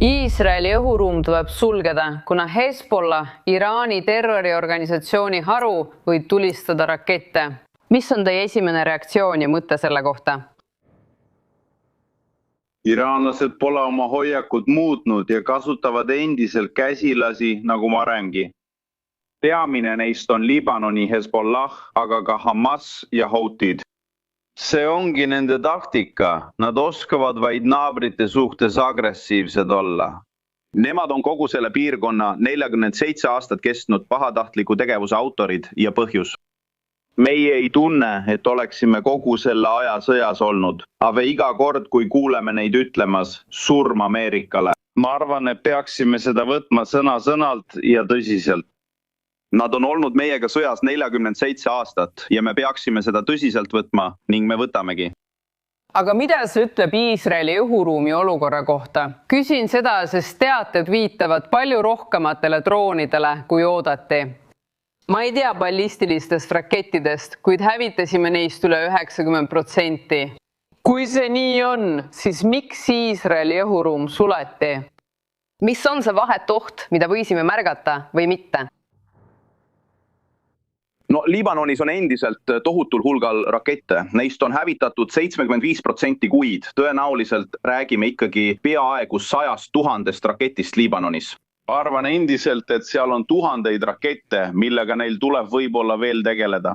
Iisraeli õhuruum tuleb sulgeda, kuna Hezbollah, Iraani terroriorganisatsiooni haru, võib tulistada rakette. Mis on teie esimene reaktsioon ja mõte selle kohta? Iraanlased pole oma hoiakut muutnud ja kasutavad endiselt käsilasi nagu varemgi. Peamine neist on Liibanoni Hezbollah, aga ka Hamas ja Houtid. See ongi nende taktika. Nad oskavad vaid naabrite suhtes agressiivsed olla. Nemad on kogu selle piirkonna 47 aastat kestnud pahatahtliku tegevuse autorid ja põhjus. Meie ei tunne, et oleksime kogu selle aja sõjas olnud, aga iga kord, kui kuuleme neid ütlemas surm Ameerikale. Ma arvan, et peaksime seda võtma sõna-sõnalt ja tõsiselt. Nad on olnud meiega sõjas 47 aastat ja me peaksime seda tõsiselt võtma ning me võtamegi. Aga mida see ütleb Iisraeli õhuruumi olukorra kohta? Küsin seda, sest teated viitavad palju rohkematele droonidele, kui oodati. Ma ei tea ballistilistest rakettidest, kuid hävitasime neist üle 90%. Kui see nii on, siis miks Iisraeli õhuruum suleti? Mis on see vahetuht, mida võisime märgata või mitte? No, Liibanonis on endiselt tohutul hulgal rakette. Neist on hävitatud 75%, kuid tõenäoliselt räägime ikkagi peaaegu 100 000 raketist Liibanonis. Arvan endiselt, et seal on tuhandeid rakette, millega neil tuleb võib-olla veel tegeleda.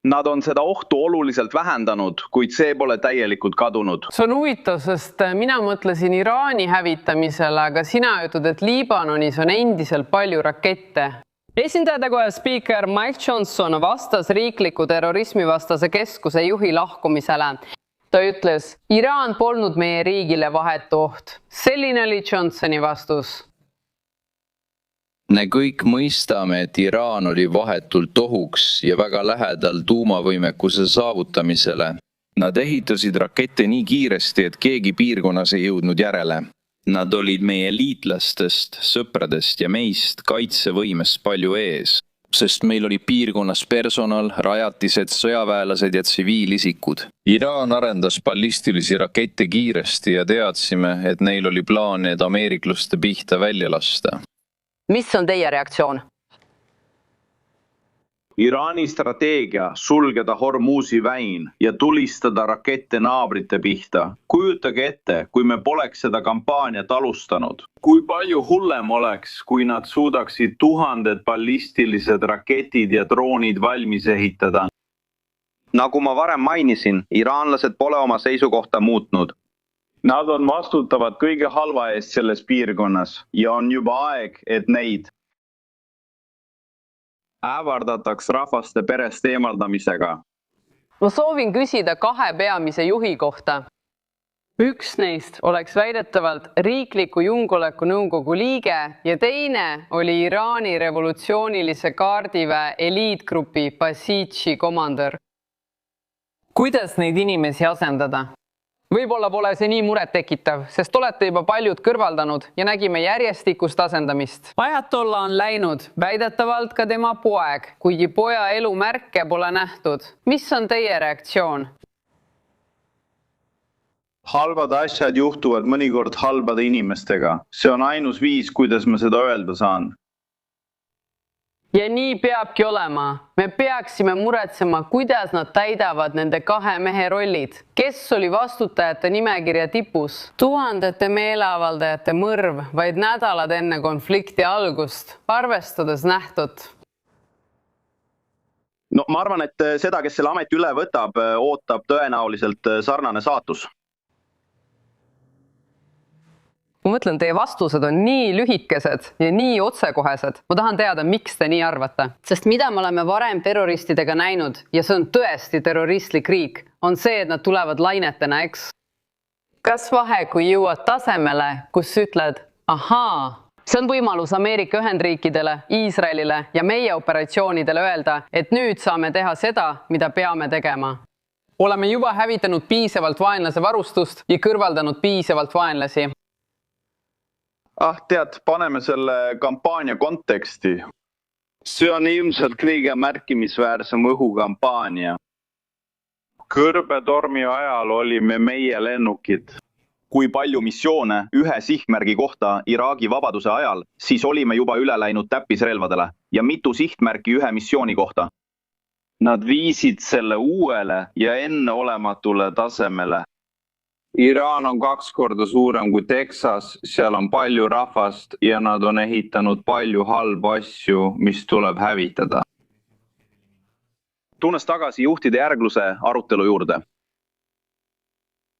Nad on seda ohtu oluliselt vähendanud, kuid see pole täielikult kadunud. See on huvitav, sest mina mõtlesin Iraani hävitamisele, aga sina ütled, et Liibanonis on endiselt palju rakette. Esindajatekoja spiiker Mike Johnson vastas riikliku terrorismivastase keskuse juhi lahkumisele. Ta ütles, Iraan polnud meie riigile vahetu oht. Selline oli Johnsoni vastus. Me kõik mõistame, et Iraan oli vahetult ohuks ja väga lähedal tuumavõimekuse saavutamisele. Nad ehitasid rakette nii kiiresti, et keegi piirkonnas ei jõudnud järele. Nad olid meie liitlastest, sõpradest ja meist kaitsevõimest palju ees, sest meil oli piirkonnas personal, rajatised, sõjaväelased ja tsiviilisikud. Iraan arendas ballistilisi rakette kiiresti ja teadsime, et neil oli plaan need ameeriklaste pihta välja lasta. Mis on teie reaktsioon? Iraani strateegia sulgeda Hormuzi väin ja tulistada rakette naabrite pihta. Kujutage ette, kui me poleks seda kampaaniat alustanud. Kui palju hullem oleks, kui nad suudaksid tuhanded ballistilised raketid ja droonid valmis ehitada. Nagu ma varem mainisin, iraanlased pole oma seisukohta muutnud. Nad on vastutavad kõige halva eest selles piirkonnas ja on juba aeg, et neid ävardataks rahvaste perest eemaldamisega. Ma soovin küsida 2 peamise juhi kohta. Üks neist oleks väidetavalt riikliku julgeolekunõukogu liige ja teine oli Iraani revolutsioonilise kaardiväe eliitgrupi Basiji komandör. Kuidas neid inimesi asendada? Võib-olla pole see nii muret tekitav, sest olete juba paljud kõrvaldanud ja nägime järjestikust asendamist. Ajatolla on läinud, väidetavalt ka tema poeg, kuigi poja elu märke pole nähtud. Mis on teie reaktsioon? Halvad asjad juhtuvad mõnikord halbade inimestega. See on ainus viis, kuidas ma seda öelda saan. Ja nii peabki olema. Me peaksime muretsema, kuidas nad täidavad nende 2 mehe rollid. Kes oli vastutajate nimekirja tipus? Tuhandete meeleavaldajate mõrv vaid nädalad enne konflikti algust, arvestades nähtut. No, ma arvan, et seda, kes selle ameti üle võtab, ootab tõenäoliselt sarnane saatus. Ma mõtlen, teie vastused on nii lühikesed ja nii otsekohesed. Ma tahan teada, miks te nii arvate. Sest mida me oleme varem terroristidega näinud, ja see on tõesti terroristlik riik, on see, et nad tulevad lainetena, eks? Kas vahe, kui jõuad tasemele, kus ütled, ahaa, see on võimalus Ameerika Ühendriikidele, Iisraelile ja meie operatsioonidele öelda, et nüüd saame teha seda, mida peame tegema. Oleme juba hävitanud piisavalt vaenlase varustust ja kõrvaldanud piisavalt vaenlasi. Tead, paneme selle kampaania konteksti. See on ilmselt kõige märkimisväärsem õhukampaania. Kõrbetormi ajal olime meie lennukid. kui palju missioone ühe sihtmärgi kohta Iraagi vabaduse ajal, siis olime juba üle läinud täppisrelvadele ja mitu sihtmärki ühe missiooni kohta. Nad viisid selle uuele ja enneolematule tasemele. Iraan on 2 korda suurem kui Texas, seal on palju rahvast ja nad on ehitanud palju halbu asju, mis tuleb hävitada. Tunnes tagasi juhtide järgluse arutelu juurde.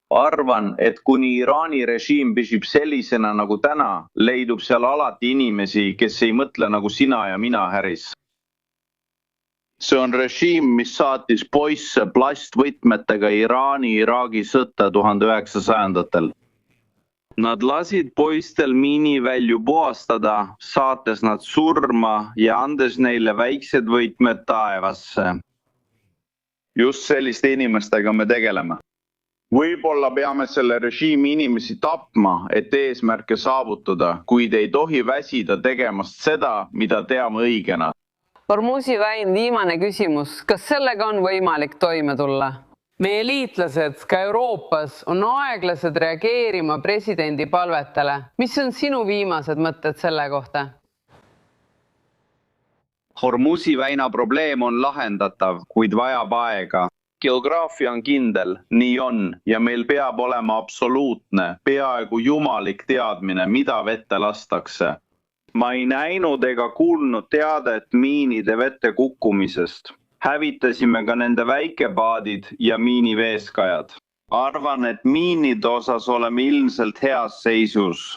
Arvan, et kuni Iraani režiim püsib sellisena nagu täna, leidub seal alati inimesi, kes ei mõtle nagu sina ja mina, Harris. See on režiim, mis saatis poisse plastvõtmetega Iraani-Iraagi sõtta 1900-ndatel. Nad lasid poistel miinivälju puhastada, saates nad surma ja andes neile väiksed võtmed taevasse. Just selliste inimestega me tegeleme. Võib-olla peame selle režiimi inimesi tapma, et eesmärke saavutada, kuid ei tohi väsida tegemast seda, mida teame õigena. Hormuzi väin, viimane küsimus. Kas sellega on võimalik toime tulla? Meie liitlased, ka Euroopas, on aeglased reageerima presidendi palvetele. Mis on sinu viimased mõtted selle kohta? Hormuzi väina probleem on lahendatav, kuid vajab aega. Geograafia on kindel, nii on, ja meil peab olema absoluutne, peaaegu jumalik teadmine, mida vette lastakse. Ma ei näinud ega kuulnud teadet miinide vette kukkumisest. Hävitasime ka nende väikepaadid ja miiniveeskajad. Arvan, et miinide osas oleme ilmselt heas seisus.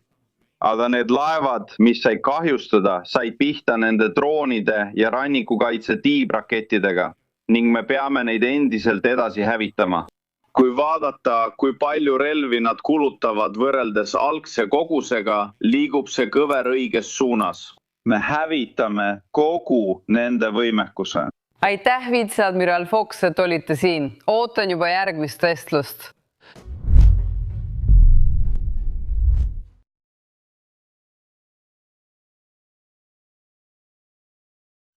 Aga need laevad, mis sai kahjustada, said pihta nende droonide ja rannikukaitse tiibrakettidega ning me peame neid endiselt edasi hävitama. Kui vaadata, kui palju relvi nad kulutavad võrreldes algse kogusega, liigub see kõver õiges suunas. Me hävitame kogu nende võimekuse. Aitäh, viceadmiral Fox, et olite siin. Ootan juba järgmist vestlust.